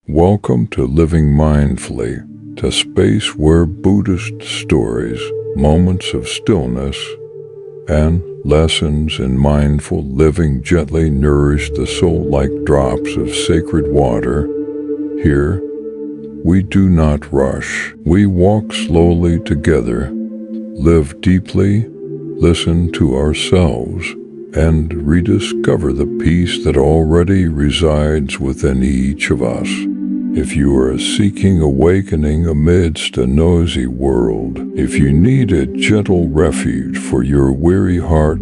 Welcome to Living Mindfully, the space where Buddhist stories, moments of stillness, and lessons in mindful living gently nourish the soul like drops of sacred water. Here, we do not rush. We walk slowly together, live deeply, listen to ourselves, and rediscover the peace that already resides within each of us. If you are seeking awakening amidst a noisy world, if you need a gentle refuge for your weary heart,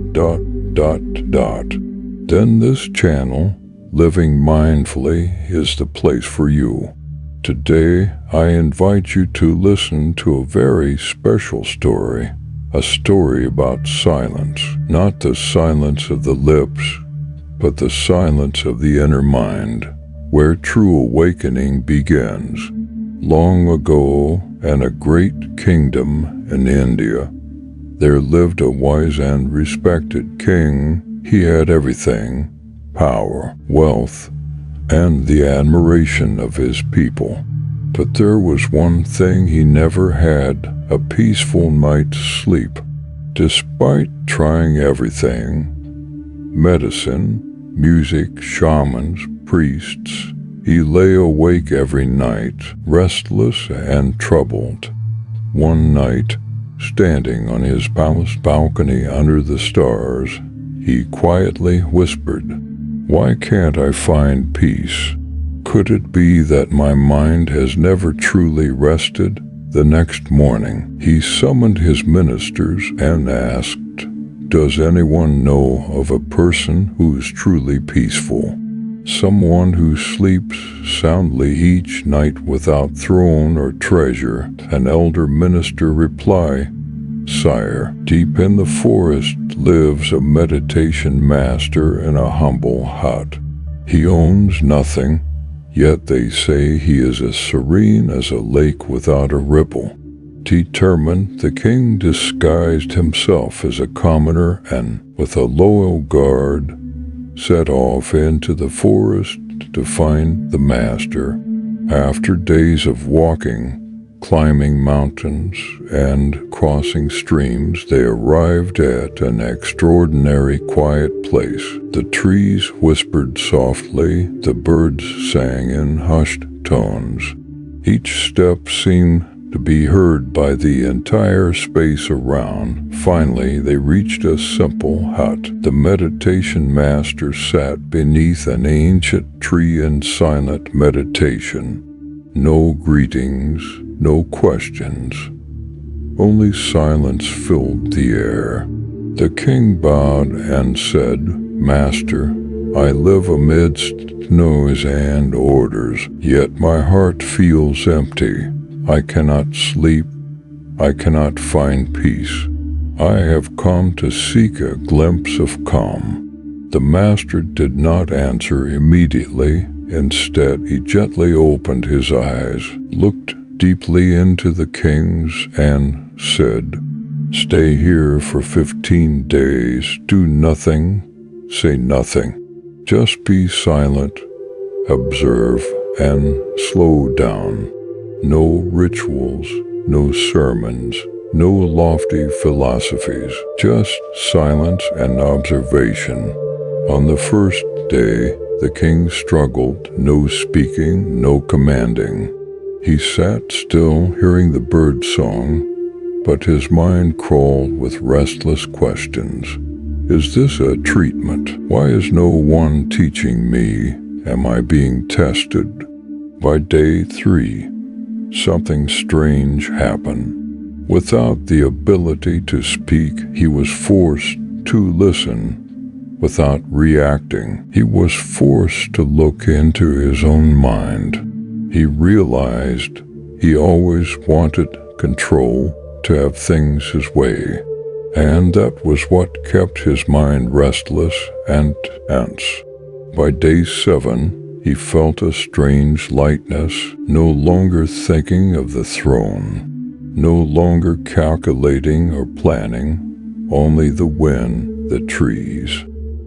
then this channel, Living Mindfully, is the place for you. Today, I invite you to listen to a very special story. A story about silence, not the silence of the lips, but the silence of the inner mind, where true awakening begins. Long ago, in a great kingdom in India, there lived a wise and respected king. He had everything: power, wealth, and the admiration of his people. But there was one thing he never had: a peaceful night's sleep. Despite trying everything, medicine, music, shamans, priests, he lay awake every night, restless and troubled. One night, standing on his palace balcony under the stars, he quietly whispered, "Why can't I find peace? Could it be that my mind has never truly rested?" The next morning, he summoned his ministers and asked, "Does anyone know of a person who is truly peaceful? Someone who sleeps soundly each night without throne or treasure?" An elder minister replied, "Sire, deep in the forest lives a meditation master in a humble hut. He owns nothing, yet they say he is as serene as a lake without a ripple." Determined, the king disguised himself as a commoner and, with a loyal guard, set off into the forest to find the master. After days of walking, climbing mountains, and crossing streams, they arrived at an extraordinary quiet place. The trees whispered softly, the birds sang in hushed tones. Each step seemed to be heard by the entire space around. Finally, they reached a simple hut. The meditation master sat beneath an ancient tree in silent meditation. No greetings, no questions. Only silence filled the air. The king bowed and said, "Master, I live amidst noise and orders, yet my heart feels empty. I cannot sleep. I cannot find peace. I have come to seek a glimpse of calm." The master did not answer immediately. Instead, he gently opened his eyes, looked deeply into the king's, and said, "Stay here for 15 days. Do nothing. Say nothing. Just be silent, observe, and slow down. No rituals, no sermons, no lofty philosophies, just silence and observation." On the first day, the king struggled, no speaking, no commanding. He sat still, hearing the bird song, but his mind crawled with restless questions. Is this a treatment? Why is no one teaching me? Am I being tested? By day 3, something strange happened. Without the ability to speak, he was forced to listen. Without reacting, he was forced to look into his own mind. He realized he always wanted control, to have things his way, and that was what kept his mind restless and tense. By day 7, he felt a strange lightness, no longer thinking of the throne, no longer calculating or planning, only the wind, the trees,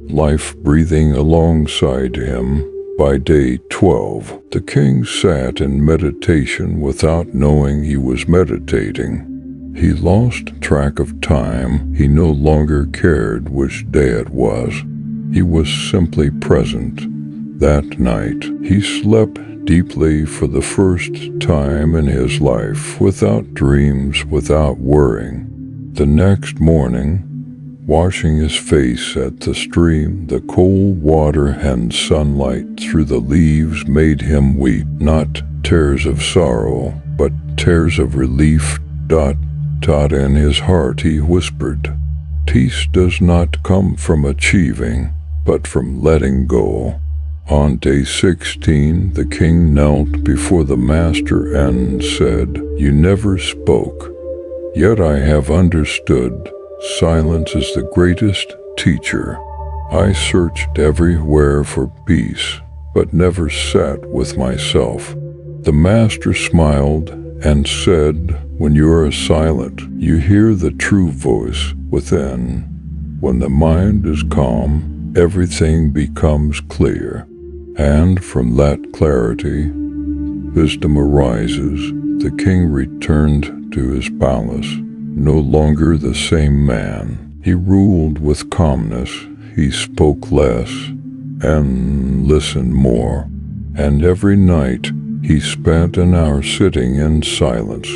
life breathing alongside him. By day 12, the king sat in meditation without knowing he was meditating. He lost track of time. He no longer cared which day it was. He was simply present. That night, he slept deeply for the first time in his life, without dreams, without worrying. The next morning, washing his face at the stream, the cold water and sunlight through the leaves made him weep, not tears of sorrow, but tears of relief. In his heart he whispered, "Peace does not come from achieving, but from letting go." On day 16, the king knelt before the master and said, "You never spoke, yet I have understood. Silence is the greatest teacher. I searched everywhere for peace, but never sat with myself." The master smiled and said, "When you are silent, you hear the true voice within. When the mind is calm, everything becomes clear. And from that clarity, wisdom arises." The king returned to his palace, no longer the same man. He ruled with calmness. He spoke less and listened more. And every night he spent an hour sitting in silence.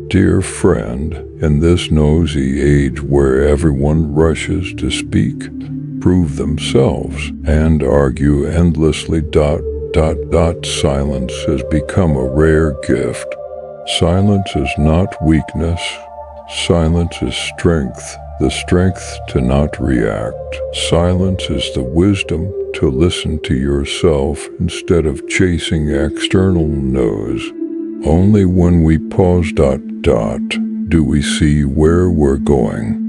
Dear friend, in this noisy age where everyone rushes to speak, prove themselves, and argue endlessly, silence has become a rare gift. Silence is not weakness. Silence is strength, the strength to not react. Silence is the wisdom to listen to yourself instead of chasing external noise. Only when we pause, do we see where we're going.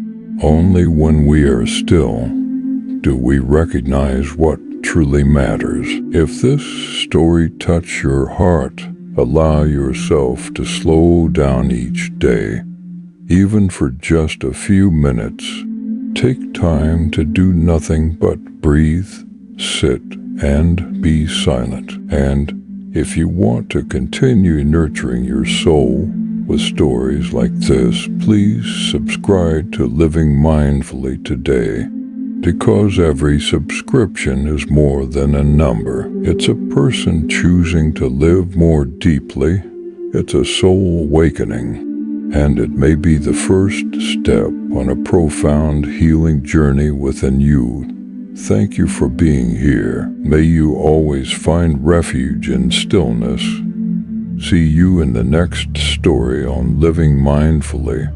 Only when we are still do we recognize what truly matters. If this story touched your heart, allow yourself to slow down each day, even for just a few minutes. Take time to do nothing but breathe, sit, and be silent. And if you want to continue nurturing your soul with stories like this, please subscribe to Living Mindfully today. Because every subscription is more than a number. It's a person choosing to live more deeply. It's a soul awakening. And it may be the first step on a profound healing journey within you. Thank you for being here. May you always find refuge in stillness. See you in the next story on Living Mindfully.